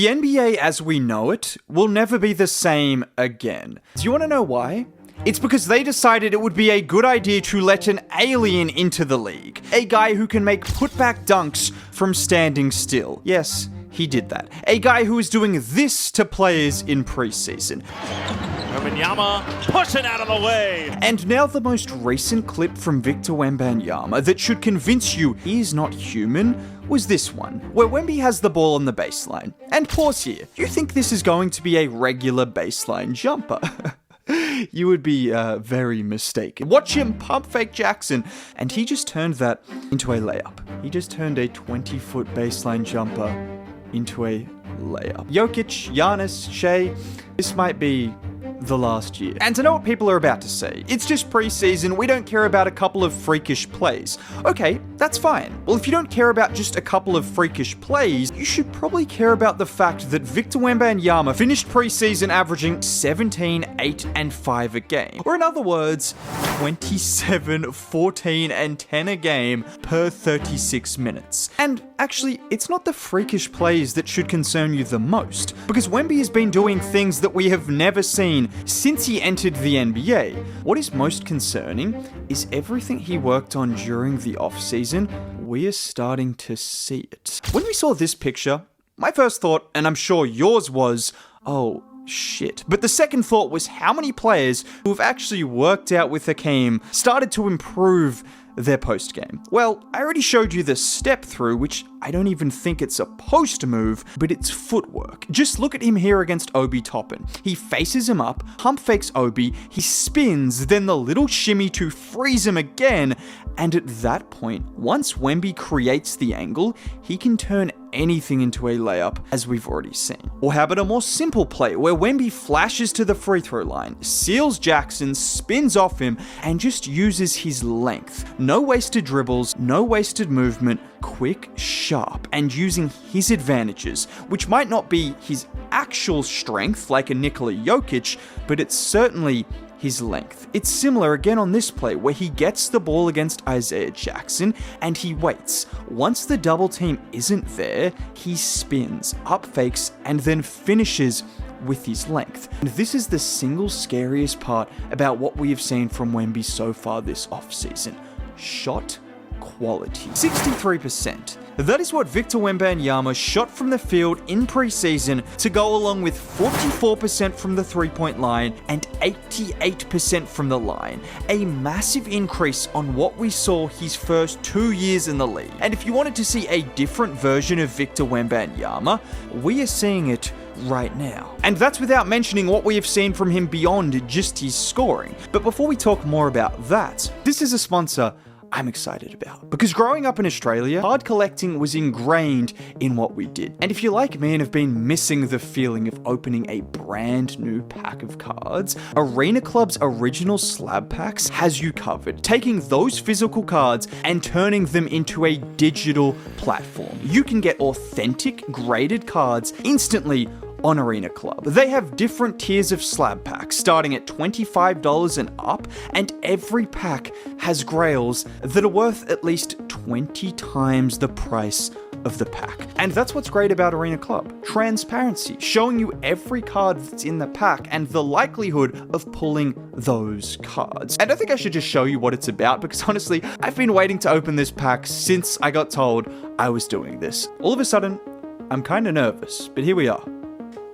The NBA as we know it will never be the same again. Do you want to know why? It's because they decided it would be a good idea to let an alien into the league. A guy who can make putback dunks from standing still. Yes, he did that. A guy who is doing this to players in preseason. Wembanyama pushing out of the way. And now the most recent clip from Victor Wembanyama that should convince you he's not human was this one, where Wemby has the ball on the baseline. And pause here. You think this is going to be a regular baseline jumper? You would be very mistaken. Watch him pump fake Jackson, and he just turned that into a layup. He just turned a 20-foot baseline jumper into a layup. Jokic, Giannis, Shea, this might be the last year. And to know what people are about to say, it's just preseason, we don't care about a couple of freakish plays. Okay, that's fine. Well, if you don't care about just a couple of freakish plays, you should probably care about the fact that Victor Wembanyama finished preseason averaging 17, 8, and 5 a game. Or in other words, 27, 14, and 10 a game per 36 minutes. And actually, it's not the freakish plays that should concern you the most, because Wemby has been doing things that we have never seen since he entered the NBA. What is most concerning is everything he worked on during the offseason, we are starting to see it. When we saw this picture, my first thought, and I'm sure yours was, oh, shit. But the second thought was how many players who have actually worked out with Hakeem started to improve their post game. Well, I already showed you the step through, which I don't even think it's a post move, but it's footwork. Just look at him here against Obi Toppin. He faces him up, pump fakes Obi, he spins, then the little shimmy to freeze him again, and at that point, once Wemby creates the angle, he can turn anything into a layup, as we've already seen. Or how about a more simple play where Wemby flashes to the free throw line, seals Jackson, spins off him, and just uses his length. No wasted dribbles, no wasted movement, quick, sharp, and using his advantages, which might not be his actual strength like a Nikola Jokic, but it's certainly his length. It's similar again on this play where he gets the ball against Isaiah Jackson and he waits. Once the double team isn't there, he spins, up fakes, and then finishes with his length. And this is the single scariest part about what we have seen from Wemby so far this offseason. Shot quality. 63%. That is what Victor Wembanyama shot from the field in preseason, to go along with 44% from the three-point line and 88% from the line. A massive increase on what we saw his first 2 years in the league. And if you wanted to see a different version of Victor Wembanyama, we are seeing it right now. And that's without mentioning what we have seen from him beyond just his scoring. But before we talk more about that, this is a sponsor I'm excited about. Because growing up in Australia, card collecting was ingrained in what we did. And if you're like me and have been missing the feeling of opening a brand new pack of cards, Arena Club's original slab packs has you covered, taking those physical cards and turning them into a digital platform. You can get authentic graded cards instantly on Arena Club. They have different tiers of slab packs, starting at $25 and up, and every pack has grails that are worth at least 20 times the price of the pack. And that's what's great about Arena Club. Transparency, showing you every card that's in the pack and the likelihood of pulling those cards. And I think I should just show you what it's about, because honestly, I've been waiting to open this pack since I got told I was doing this. All of a sudden, I'm kind of nervous, but here we are.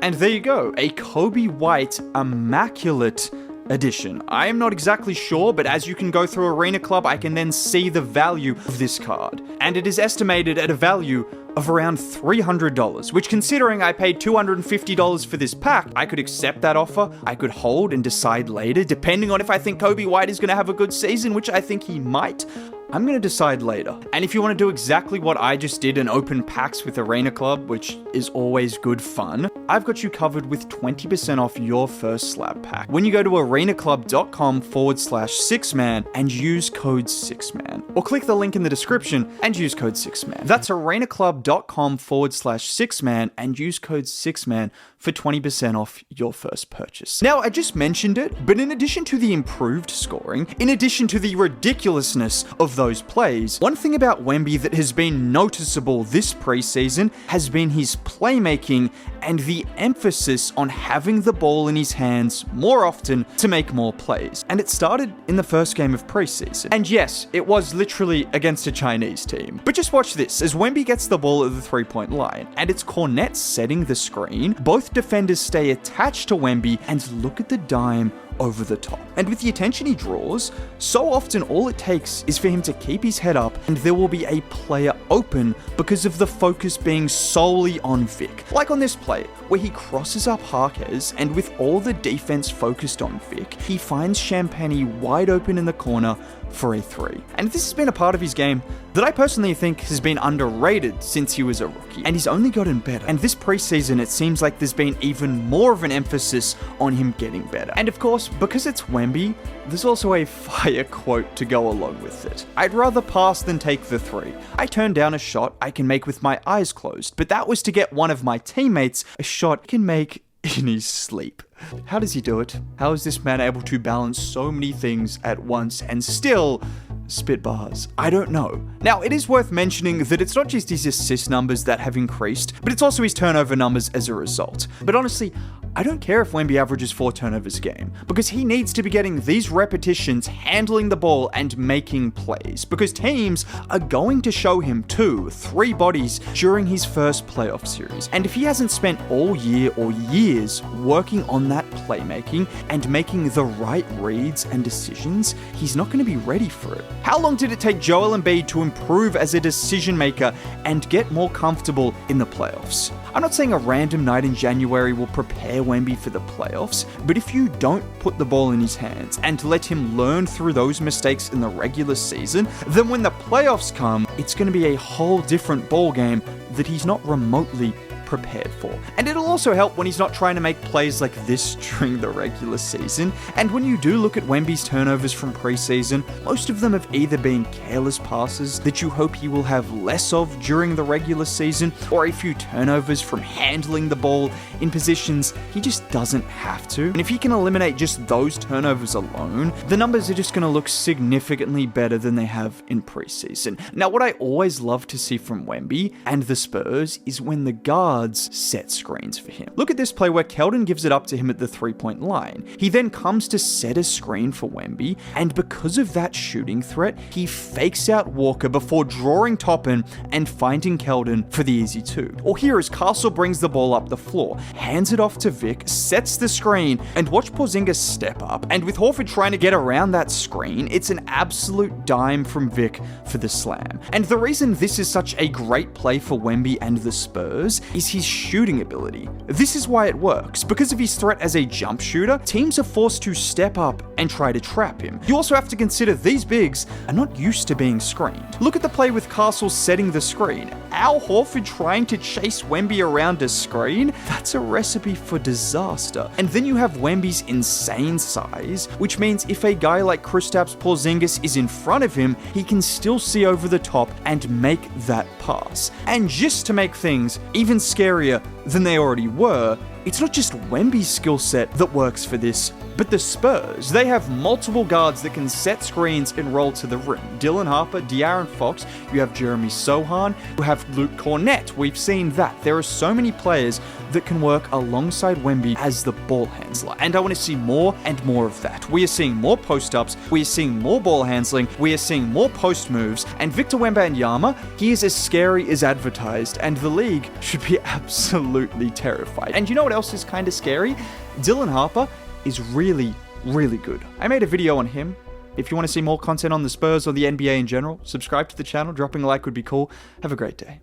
And there you go, a Kobe White Immaculate Edition. I am not exactly sure, but as you can go through Arena Club, I can then see the value of this card. And it is estimated at a value of around $300, which, considering I paid $250 for this pack, I could accept that offer, I could hold and decide later, depending on if I think Kobe White is going to have a good season, which I think he might. I'm going to decide later. And if you want to do exactly what I just did and open packs with Arena Club, which is always good fun, I've got you covered with 20% off your first slab pack when you go to arenaclub.com/6man and use code 6man. Or click the link in the description and use code 6man. That's arenaclub.com/6man and use code 6man for 20% off your first purchase. Now, I just mentioned it, but in addition to the improved scoring, in addition to the ridiculousness of those those plays. One thing about Wemby that has been noticeable this preseason has been his playmaking and the emphasis on having the ball in his hands more often to make more plays. And it started in the first game of preseason. And yes, it was literally against a Chinese team. But just watch this, as Wemby gets the ball at the three-point line, and it's Cornet setting the screen, both defenders stay attached to Wemby, and look at the dime over the top. And with the attention he draws, so often all it takes is for him to keep his head up and there will be a player open because of the focus being solely on Vic. Like on this play, where he crosses up Harkes and with all the defense focused on Vic, he finds Champagny wide open in the corner for a three. And this has been a part of his game that I personally think has been underrated since he was a rookie, and he's only gotten better. And this preseason, it seems like there's been even more of an emphasis on him getting better. And of course, because it's Wemby, there's also a fire quote to go along with it. I'd rather pass than take the three. I turn down a shot I can make with my eyes closed, but that was to get one of my teammates a shot he can make in his sleep. How does he do it? How is this man able to balance so many things at once and still spit bars? I don't know. Now, it is worth mentioning that it's not just his assist numbers that have increased, but it's also his turnover numbers as a result. But honestly, I don't care if Wemby averages 4 turnovers a game, because he needs to be getting these repetitions handling the ball and making plays, because teams are going to show him 2, 3 bodies during his first playoff series. And if he hasn't spent all year or years working on that playmaking and making the right reads and decisions, he's not going to be ready for it. How long did it take Joel Embiid to improve as a decision maker and get more comfortable in the playoffs? I'm not saying a random night in January will prepare Wemby for the playoffs, but if you don't put the ball in his hands and let him learn through those mistakes in the regular season, then when the playoffs come, it's going to be a whole different ballgame that he's not remotely prepared for. And it'll also help when he's not trying to make plays like this during the regular season. And when you do look at Wemby's turnovers from preseason, most of them have either been careless passes that you hope he will have less of during the regular season, or a few turnovers from handling the ball in positions he just doesn't have to. And if he can eliminate just those turnovers alone, the numbers are just going to look significantly better than they have in preseason. Now, what I always love to see from Wemby and the Spurs is when the guards set screens for him. Look at this play where Keldon gives it up to him at the three-point line. He then comes to set a screen for Wemby, and because of that shooting threat, he fakes out Walker before drawing Toppin and finding Keldon for the easy 2. Or here as Castle brings the ball up the floor, hands it off to Vic, sets the screen, and watch Porzingis step up, and with Horford trying to get around that screen, it's an absolute dime from Vic for the slam. And the reason this is such a great play for Wemby and the Spurs is his shooting ability. This is why it works. Because of his threat as a jump shooter, teams are forced to step up and try to trap him. You also have to consider these bigs are not used to being screened. Look at the play with Castle setting the screen. Al Horford trying to chase Wemby around a screen? That's a recipe for disaster. And then you have Wemby's insane size, which means if a guy like Kristaps Porzingis is in front of him, he can still see over the top and make that pass. And just to make things even scarier than they already were, it's not just Wemby's skill set that works for this, but the Spurs. They have multiple guards that can set screens and roll to the rim. Dylan Harper, De'Aaron Fox, you have Jeremy Sohan, you have Luke Cornett. We've seen that. There are so many players that can work alongside Wemby as the ball handler, and I want to see more and more of that. We are seeing more post-ups, we are seeing more ball handling, we are seeing more post moves, and Victor Wembanyama, he is as scary as advertised, and the league should be absolutely terrified. And you know what else is kind of scary? Dylan Harper is really, really good. I made a video on him. If you want to see more content on the Spurs or the NBA in general, subscribe to the channel. Dropping a like would be cool. Have a great day.